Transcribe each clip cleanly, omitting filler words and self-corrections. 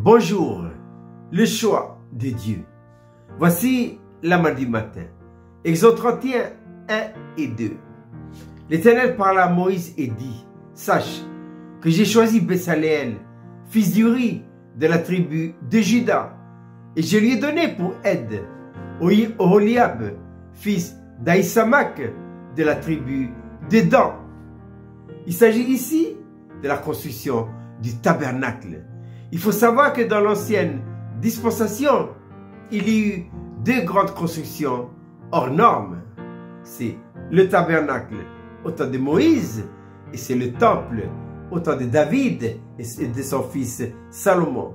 Bonjour, le choix de Dieu. Voici la mardi matin. Exode 31, 1 et 2. L'Éternel parla à Moïse et dit, sache que j'ai choisi Bésaleel, fils d'Uri, de la tribu de Juda, et je lui ai donné pour aide Oholiab, fils d'Aïsamak, de la tribu de Dan. Il s'agit ici de la construction du tabernacle. Il faut savoir que dans l'ancienne dispensation, il y a eu deux grandes constructions hors normes. C'est le tabernacle au temps de Moïse et c'est le temple au temps de David et de son fils Salomon.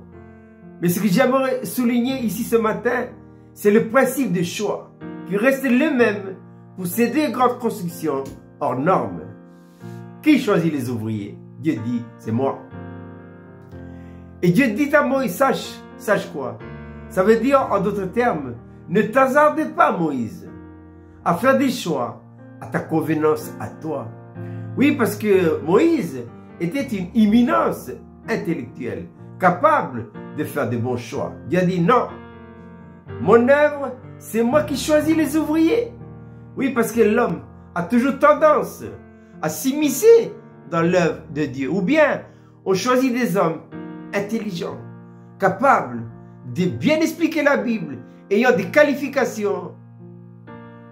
Mais ce que j'aimerais souligner ici ce matin, c'est le principe de choix qui reste le même pour ces deux grandes constructions hors normes. Qui choisit les ouvriers? Dieu dit, c'est moi. Et Dieu dit à Moïse, sache quoi? Ça veut dire, en d'autres termes, ne t'hasarde pas, Moïse, à faire des choix à ta convenance à toi. Oui, parce que Moïse était une éminence intellectuelle, capable de faire de bons choix. Dieu a dit, non, mon œuvre, c'est moi qui choisis les ouvriers. Oui, parce que l'homme a toujours tendance à s'immiscer dans l'œuvre de Dieu. Ou bien, on choisit des hommes intelligents, capables de bien expliquer la Bible, ayant des qualifications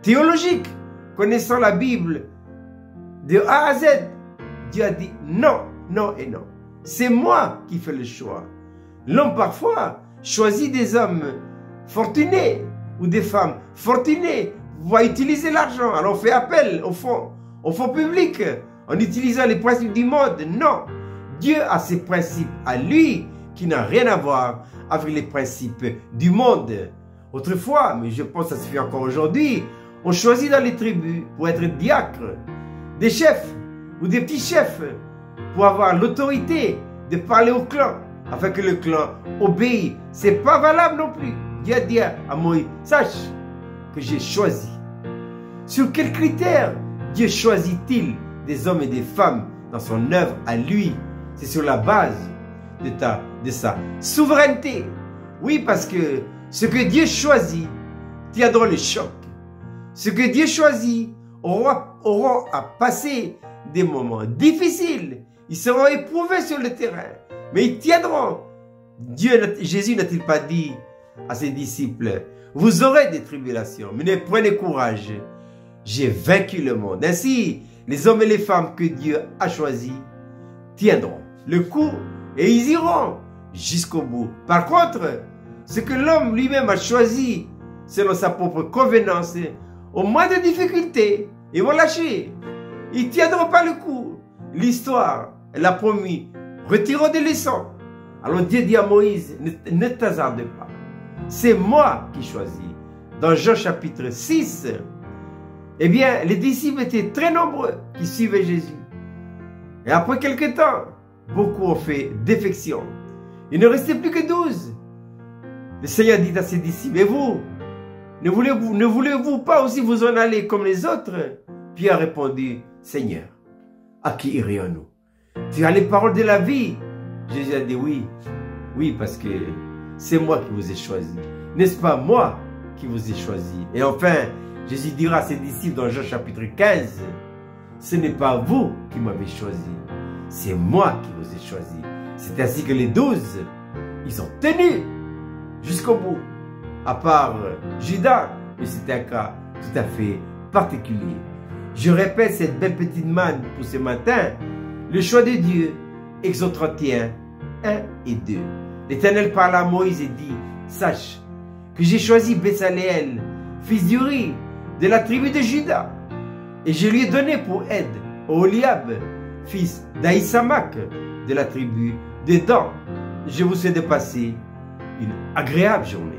théologiques, connaissant la Bible de A à Z. Dieu a dit non, non et non. C'est moi qui fais le choix. L'homme parfois choisit des hommes fortunés ou des femmes fortunées pour utiliser l'argent. Alors on fait appel au fonds public en utilisant les principes du monde. Non, Dieu a ses principes à lui qui n'ont rien à voir avec les principes du monde. Autrefois, mais je pense que ça se fait encore aujourd'hui, on choisit dans les tribus pour être diacre, des chefs ou des petits chefs pour avoir l'autorité de parler au clan afin que le clan obéisse. Ce n'est pas valable non plus. Dieu a dit à Moïse, sache que j'ai choisi. Sur quels critères Dieu choisit-il des hommes et des femmes dans son œuvre à lui? C'est sur la base de sa souveraineté. Oui, parce que ce que Dieu choisit tiendra le choc. Ce que Dieu choisit auront à passer des moments difficiles. Ils seront éprouvés sur le terrain, mais ils tiendront. Jésus n'a-t-il pas dit à ses disciples, vous aurez des tribulations, mais ne prenez courage. J'ai vaincu le monde. Ainsi, les hommes et les femmes que Dieu a choisis tiendront le coup et ils iront jusqu'au bout. Par contre, ce que l'homme lui-même a choisi selon sa propre convenance, au moins de difficultés, ils vont lâcher. Ils ne tiendront pas le coup. L'histoire, elle a promis, retirons des leçons. Alors Dieu dit à Moïse, ne t'hasarde pas. C'est moi qui choisis. Dans Jean chapitre 6, eh bien, les disciples étaient très nombreux qui suivaient Jésus. Et après quelque temps, beaucoup ont fait défection. Il ne restait plus que 12. Le Seigneur dit à ses disciples, et vous, ne voulez-vous pas aussi vous en aller comme les autres? Pierre a répondu, Seigneur, à qui irions-nous? Tu as les paroles de la vie. Jésus a dit, oui, oui, parce que c'est moi qui vous ai choisi. N'est-ce pas moi qui vous ai choisi? Et enfin, Jésus dira à ses disciples dans Jean chapitre 15, ce n'est pas vous qui m'avez choisi, c'est moi qui vous ai choisi. C'est ainsi que les 12, ils ont tenu jusqu'au bout. À part Judas, mais c'est un cas tout à fait particulier. Je répète cette belle petite manne pour ce matin. Le choix de Dieu, Exode 31, 1 et 2. L'Éternel parla à Moïse et dit, sache que j'ai choisi Bésaleel, fils d'Uri, de la tribu de Juda, et je lui ai donné pour aide Oholiab, fils d'Aïsamak, de la tribu de Dan. Je vous souhaite de passer une agréable journée.